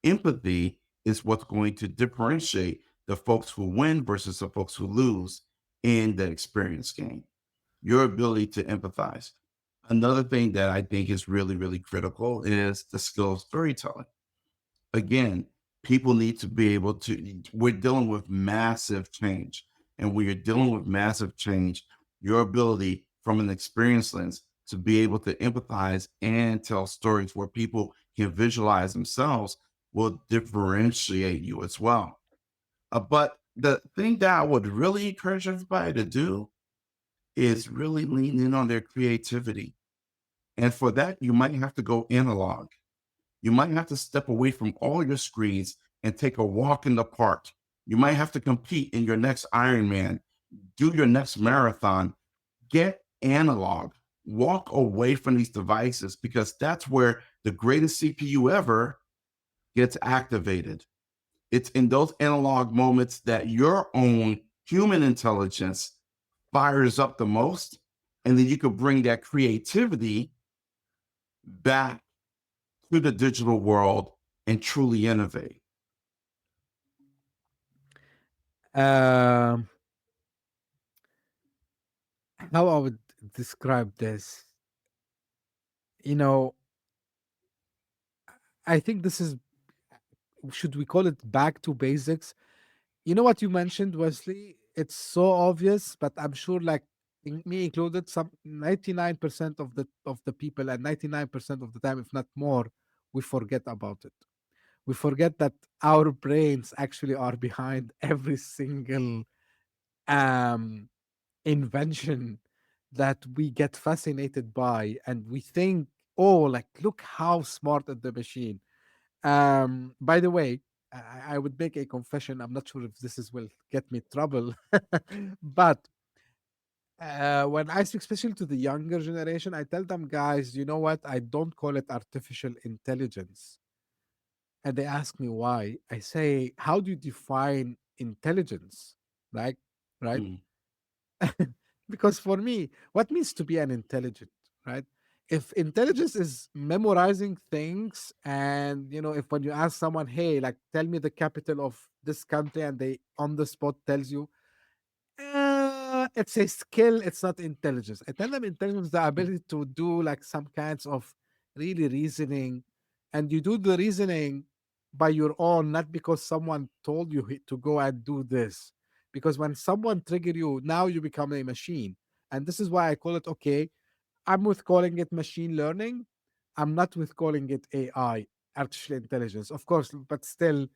Empathy is what's going to differentiate the folks who win versus the folks who lose in the experience game. Your ability to empathize. Another thing that I think is really, really critical is the skill of storytelling. Again, people need to be able to, we're dealing with massive change. And when you're dealing with massive change, your ability from an experience lens to be able to empathize and tell stories where people can visualize themselves will differentiate you as well. But the thing that I would really encourage everybody to do is really lean in on their creativity. And for that, you might have to go analog. You might have to step away from all your screens and take a walk in the park. You might have to compete in your next Ironman, do your next marathon. Get analog. Walk away from these devices because that's where the greatest CPU ever gets activated. It's in those analog moments that your own human intelligence fires up the most. And then you could bring that creativity back to the digital world and truly innovate. Um, how I would describe this, you know, I think this is, should we call it back to basics? You know what you mentioned, Wesley? It's so obvious, but I'm sure, like me included, some 99% of the people, and 99% of the time, if not more, we forget about it. We forget that our brains actually are behind every single um invention that we get fascinated by, and we think, oh, like look how smart is the machine. By the way, I would make a confession. I'm not sure if this is will get me trouble, but When I speak especially to the younger generation, I tell them, guys, you know what? I don't call it artificial intelligence. And they ask me why. I say, how do you define intelligence? Right? Right? Mm, Because for me, what means to be an intelligent, right? If intelligence is memorizing things, and if when you ask someone, hey, like tell me the capital of this country, and they on the spot tells you, it's a skill, it's not intelligence. I tell them intelligence is the ability to do like some kinds of really reasoning, and you do the reasoning by your own, not because someone told you to go and do this. Because when someone trigger you, now you become a machine. And this is why I call it, okay, I'm with calling it machine learning. I'm not with calling it AI, artificial intelligence, of course, but still,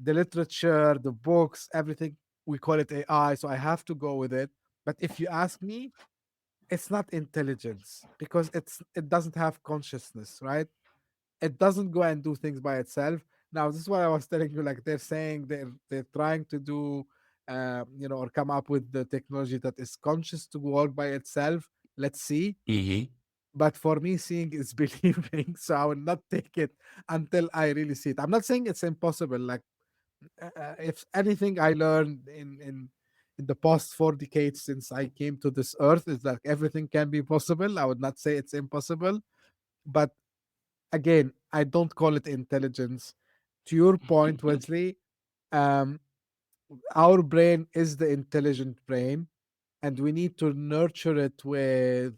the literature, the books, everything, we call it AI. So I have to go with it. But if you ask me, it's not intelligence because it doesn't have consciousness, right? It doesn't go and do things by itself. Now, this is what I was telling you. Like they're saying they're trying to do, or come up with the technology that is conscious to work by itself. Let's see. hmm But for me, seeing is believing. So I will not take it until I really see it. I'm not saying it's impossible. Like if anything I learned in the past 4 decades since I came to this earth is that everything can be possible. I would not say it's impossible, but again, I don't call it intelligence. To your point, Wesley, um, our brain is the intelligent brain, and we need to nurture it with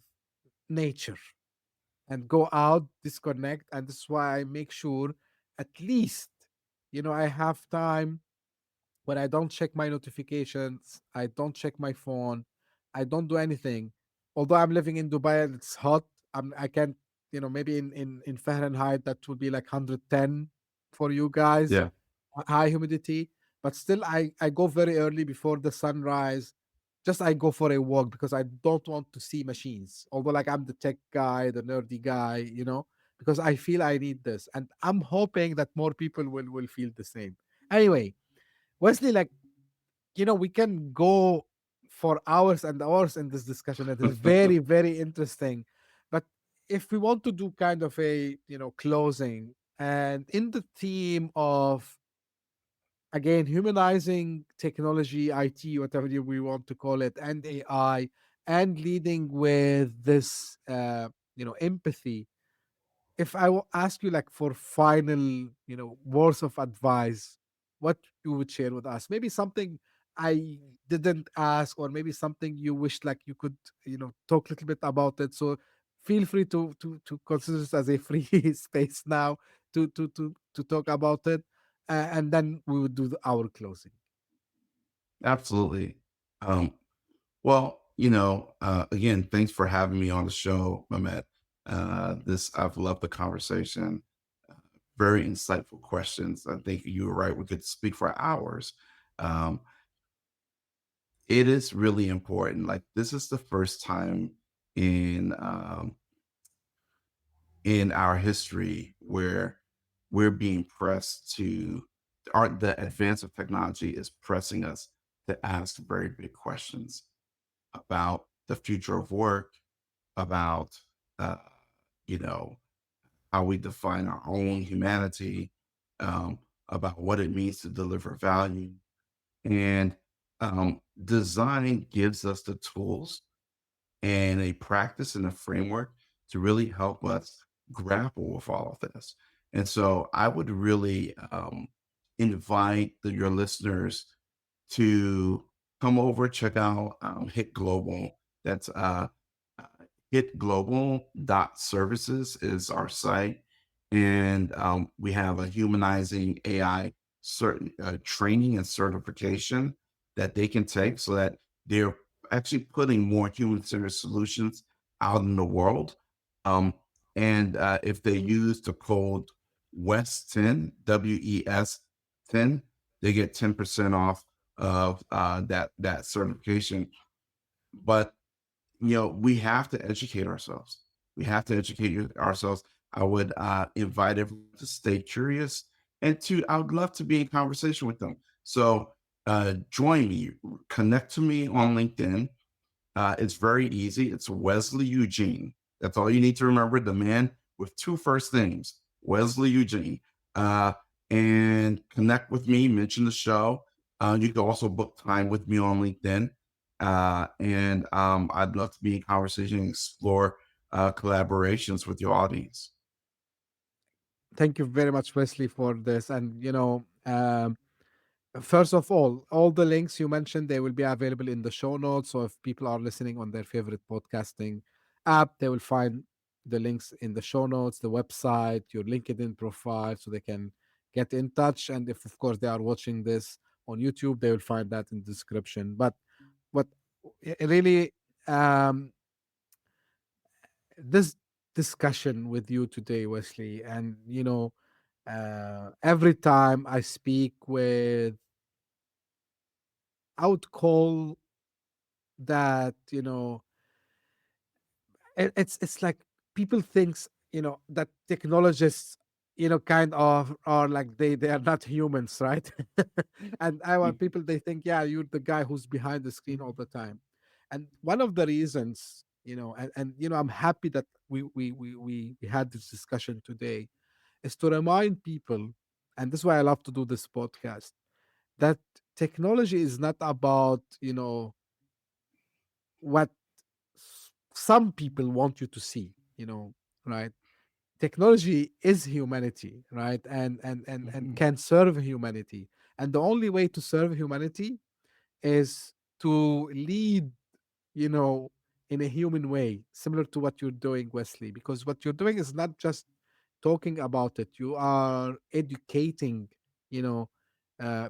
nature and go out, disconnect. And this is why I make sure at least, I have time when I don't check my notifications, I don't check my phone, I don't do anything. Although I'm living in Dubai and it's hot, I can't, maybe in Fahrenheit that would be like 110 for you guys, Yeah, high humidity. But still, I go very early before the sunrise. Just I go for a walk because I don't want to see machines. Although, like I'm the tech guy, the nerdy guy, because I feel I need this, and I'm hoping that more people will feel the same. Anyway, Wesley, like, we can go for hours and hours in this discussion. It is very, very interesting. But if we want to do kind of a, closing and in the theme of, again, humanizing technology, IT, whatever we want to call it, and AI, and leading with this, empathy, if I will ask you like for final, words of advice, what you would share with us? Maybe something I didn't ask, or maybe something you wish like you could, talk a little bit about it. So feel free to consider this as a free space now to talk about it, and then we would do our closing. absolutely. Well, again, thanks for having me on the show, Mehmet. I've loved the conversation. Uh, Very insightful questions. I think you were right. We could speak for hours. Um, it is really important. Like this is the first time in um, in our history where we're being pressed to the advance of technology is pressing us to ask very big questions about the future of work, about uh, you know how we define our own humanity, um, about what it means to deliver value, and design gives us the tools and a practice and a framework to really help us grapple with all of this. And so I would really invite your listeners to come over, check out Hit Global. That's uh, hitglobal.services is our site. And we have a humanizing AI training and certification that they can take so that they're actually putting more human-centered solutions out in the world. Um, and if they use the code WES10, WES 10, they get 10% off of that certification. But we have to educate ourselves. We have to ourselves. I would invite everyone to stay curious and I would love to be in conversation with them. So join me, connect to me on LinkedIn, It's very easy. It's Wesley Eugene. That's all you need to remember. The man with two first names, Wesley Eugene. And connect with me, mention the show. You can also book time with me on LinkedIn. And I'd love to be in conversation and explore collaborations with your audience. Thank you very much, Wesley, for this. And, first of all the links you mentioned, they will be available in the show notes. So if people are listening on their favorite podcasting app, they will find the links in the show notes, the website, your LinkedIn profile, so they can get in touch. And if, of course, they are watching this on YouTube, they will find that in the description. But what really, this discussion with you today, Wesley, and every time I speak with, I would call that, it's like people thinks, that technologists, kind of are like they are not humans, right? And I want people, they think, yeah, you're the guy who's behind the screen all the time. And one of the reasons, I'm happy that we had this discussion today, is to remind people, and this is why I love to do this podcast, that technology is not about, what some people want you to see, right? Technology is humanity, right? And can serve humanity. And the only way to serve humanity is to lead, you know, in a human way, similar to what you're doing, Wesley, because what you're doing is not just talking about it, you are educating, you know,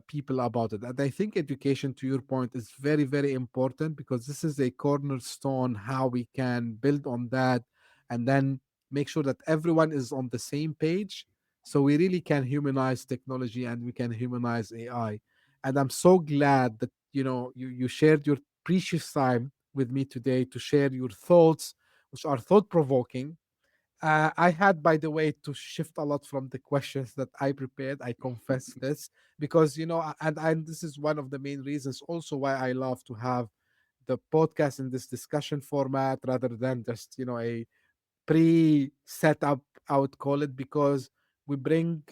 people about it. And I think education, to your point, is very, very important, because this is a cornerstone how we can build on that and then make sure that everyone is on the same page. So we really can humanize technology and we can humanize AI. And I'm so glad that, you shared your precious time with me today to share your thoughts, which are thought provoking. I had, by the way, to shift a lot from the questions that I prepared. I confess this, because and this is one of the main reasons also why I love to have the podcast in this discussion format rather than just a pre-set up, I would call it, because we bring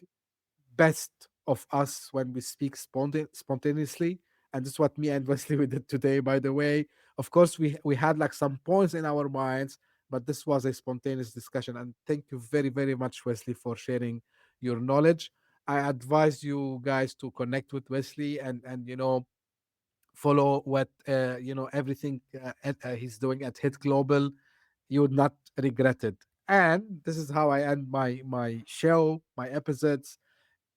best of us when we speak spontaneously. And this is what me and Wesley we did today, by the way. Of course, we had like some points in our minds, but this was a spontaneous discussion. And thank you very, very much, Wesley, for sharing your knowledge. I advise you guys to connect with Wesley and follow what everything he's doing at Hit Global. You would not regret it. And this is how I end my show, my episodes.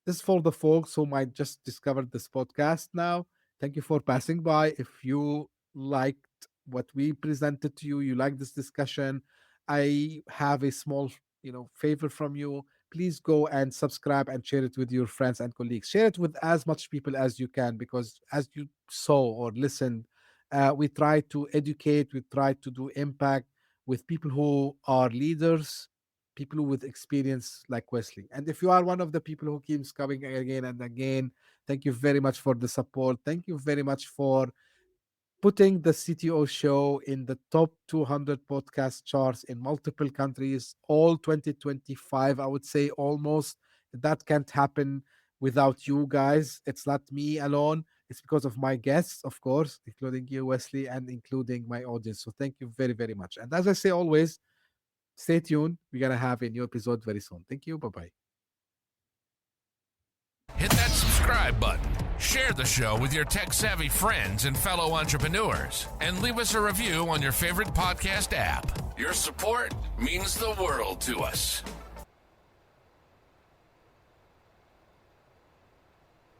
This is for the folks who might just discover this podcast now. Thank you for passing by. If you liked what we presented to you, you like this discussion, I have a small, favor from you. Please go and subscribe and share it with your friends and colleagues. Share it with as much people as you can, because as you saw or listened, we try to educate, we try to do impact with people who are leaders, people with experience like Wesley. And if you are one of the people who keeps coming again and again, thank you very much for the support. Thank you very much for putting the CTO show in the top 200 podcast charts in multiple countries, all 2025, I would say almost. That can't happen without you guys. It's not me alone. It's because of my guests, of course, including you, Wesley, and including my audience. So thank you very, very much. And as I say always, stay tuned. We're going to have a new episode very soon. Thank you. Bye-bye. Hit that subscribe button, share the show with your tech-savvy friends and fellow entrepreneurs, and leave us a review on your favorite podcast app. Your support means the world to us.